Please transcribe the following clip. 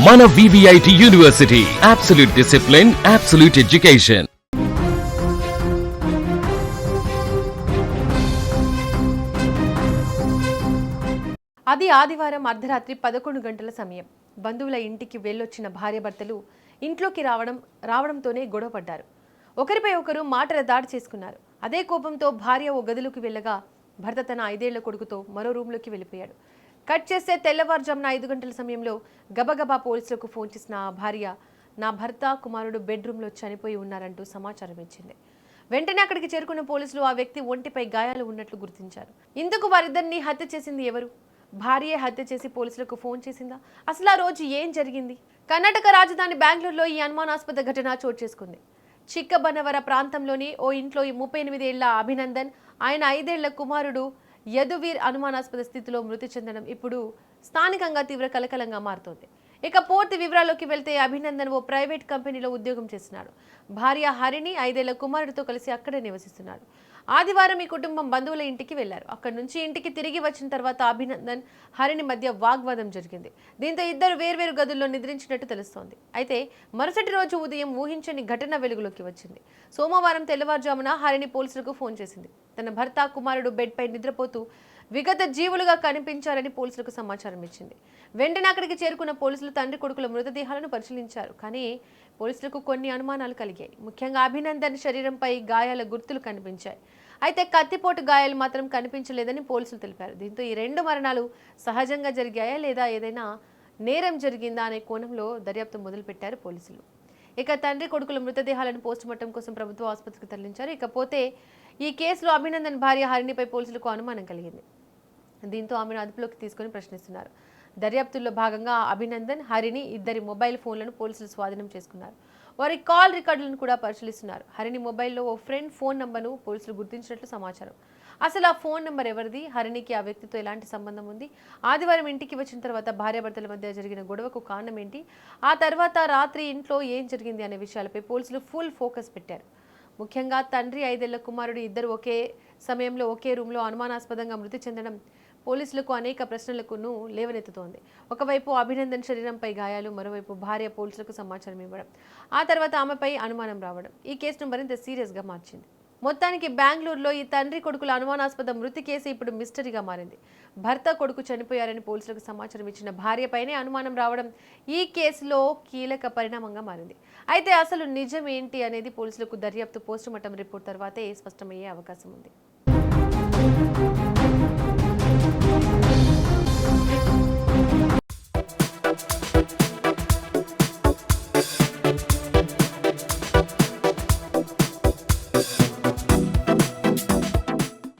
మన VVIT university, absolute discipline, absolute education. అది ఆదివారం అర్ధరాత్రి 11 గంటల సమయం. బంధువుల ఇంటికి వెళ్ళొచ్చిన భార్యాభర్తలు ఇంట్లోకి రావడంతోనే గొడవపడ్డారు. ఒకరిపై ఒకరు మాటల దాడి చేసుకున్నారు. అదే కోపంతో భార్య ఓ గదిలోకి వెళ్ళగా భర్త తన 5 ఏళ్ల కొడుకుతో మరో రూమ్లోకి వెళ్ళిపోయాడు. కట్ చేస్తే తెల్లవారుజామున 5 గంటల సమయంలో గబగబా పోలీసులకు ఫోన్ చేసిన ఆ భార్య, నా భర్త కుమారుడు బెడ్రూమ్లో చనిపోయి ఉన్నారంటూ సమాచారం ఇచ్చింది. వెంటనే అక్కడికి చేరుకున్న పోలీసులు ఆ వ్యక్తి ఒంటిపై గాయాలు ఉన్నట్లు గుర్తించారు. ఇందుకు వారిద్దరిని హత్య చేసింది ఎవరు? భార్య హత్య చేసి పోలీసులకు ఫోన్ చేసిందా? అసలు ఆ రోజు ఏం జరిగింది? కర్ణాటక రాజధాని బెంగళూరులో ఈ అనుమానాస్పద ఘటన చోటు చేసుకుంది. చిక్కబన్నవర ప్రాంతంలోని ఓ ఇంట్లో 38 ఏళ్ల అభినందన్, ఆయన 5 ఏళ్ల కుమారుడు యదువీర్ అనుమానాస్పద స్థితిలో మృతి చెందడం ఇప్పుడు స్థానికంగా తీవ్ర కలకలంగా మారుతోంది. ఇక పూర్తి వివరాల్లోకి వెళ్తే అభినందన్ ఓ ప్రైవేట్ కంపెనీలో ఉద్యోగం చేస్తున్నాడు. భార్య హరిణి 5 ఏళ్ల కుమారుడితో కలిసి అక్కడే నివసిస్తున్నాడు. ఆదివారం ఈ కుటుంబం బంధువుల ఇంటికి వెళ్లారు. అక్కడి నుంచి ఇంటికి తిరిగి వచ్చిన తర్వాత అభినందన్, హరిణి మధ్య వాగ్వాదం జరిగింది. దీంతో ఇద్దరు వేర్వేరు గదుల్లో నిద్రించినట్టు తెలుస్తోంది. అయితే మరుసటి రోజు ఉదయం ఊహించని ఘటన వెలుగులోకి వచ్చింది. సోమవారం తెల్లవారుజామున హరిణి పోలీసులకు ఫోన్ చేసింది. తన భర్త కుమారుడు బెడ్పై నిద్రపోతూ విగత జీవులుగా కనిపించారని పోలీసులకు సమాచారం ఇచ్చింది. వెంటనే అక్కడికి చేరుకున్న పోలీసులు తండ్రి కొడుకుల మృతదేహాలను పరిశీలించారు. కానీ పోలీసులకు కొన్ని అనుమానాలు కలిగాయి. ముఖ్యంగా అభినందన్ శరీరంపై గాయాల గుర్తులు కనిపించాయి. అయితే కత్తిపోటు గాయాలు మాత్రం కనిపించలేదని పోలీసులు తెలిపారు. దీంతో ఈ 2 మరణాలు సహజంగా జరిగాయా లేదా ఏదైనా నేరం జరిగిందా అనే కోణంలో దర్యాప్తు మొదలుపెట్టారు పోలీసులు. ఇక తండ్రి కొడుకుల మృతదేహాలను పోస్టుమార్టం కోసం ప్రభుత్వ ఆసుపత్రికి తరలించారు. ఇకపోతే ఈ కేసులో అభినందన్ భార్య హరిణిపై పోలీసులకు అనుమానం కలిగింది. దీంతో ఆమెను అదుపులోకి తీసుకుని ప్రశ్నిస్తున్నారు. దర్యాప్తుల్లో భాగంగా అభినందన్, హరిణి ఇద్దరి మొబైల్ ఫోన్లను పోలీసులు స్వాధీనం చేసుకున్నారు. వారి కాల్ రికార్డులను కూడా పరిశీలిస్తున్నారు. హరిణి మొబైల్లో ఓ ఫ్రెండ్ ఫోన్ నంబర్ను పోలీసులు గుర్తించినట్లు సమాచారం. అసలు ఆ ఫోన్ నెంబర్ ఎవరిది? హరిణికి ఆ వ్యక్తితో ఎలాంటి సంబంధం ఉంది? ఆదివారం ఇంటికి వచ్చిన తర్వాత భార్యాభర్తల మధ్య జరిగిన గొడవకు కారణం ఏంటి? ఆ తర్వాత రాత్రి ఇంట్లో ఏం జరిగింది అనే విషయాలపై పోలీసులు ఫుల్ ఫోకస్ పెట్టారు. ముఖ్యంగా తండ్రి 5 ఏళ్ల కుమారుడు ఇద్దరు ఒకే సమయంలో ఒకే రూమ్లో అనుమానాస్పదంగా మృతి చెందడం పోలీసులకు అనేక ప్రశ్నలకును లేవనెత్తుతోంది. ఒకవైపు అభినందన్ శరీరంపై గాయాలు, మరోవైపు భార్య పోలీసులకు సమాచారం ఇవ్వడం, ఆ తర్వాత ఆమెపై అనుమానం రావడం ఈ కేసును మరింత సీరియస్గా మార్చింది. మొత్తానికి బెంగళూరులో ఈ తండ్రి కొడుకుల అనుమానాస్పద మృతి కేసు ఇప్పుడు మిస్టరీగా మారింది. భర్త కొడుకు చనిపోయారని పోలీసులకు సమాచారం ఇచ్చిన భార్యపైనే అనుమానం రావడం ఈ కేసులో కీలక పరిణామంగా మారింది. అయితే అసలు నిజం ఏంటి అనేది పోలీసులకు దర్యాప్తు పోస్టుమార్టం రిపోర్ట్ తర్వాతే స్పష్టమయ్యే అవకాశం ఉంది.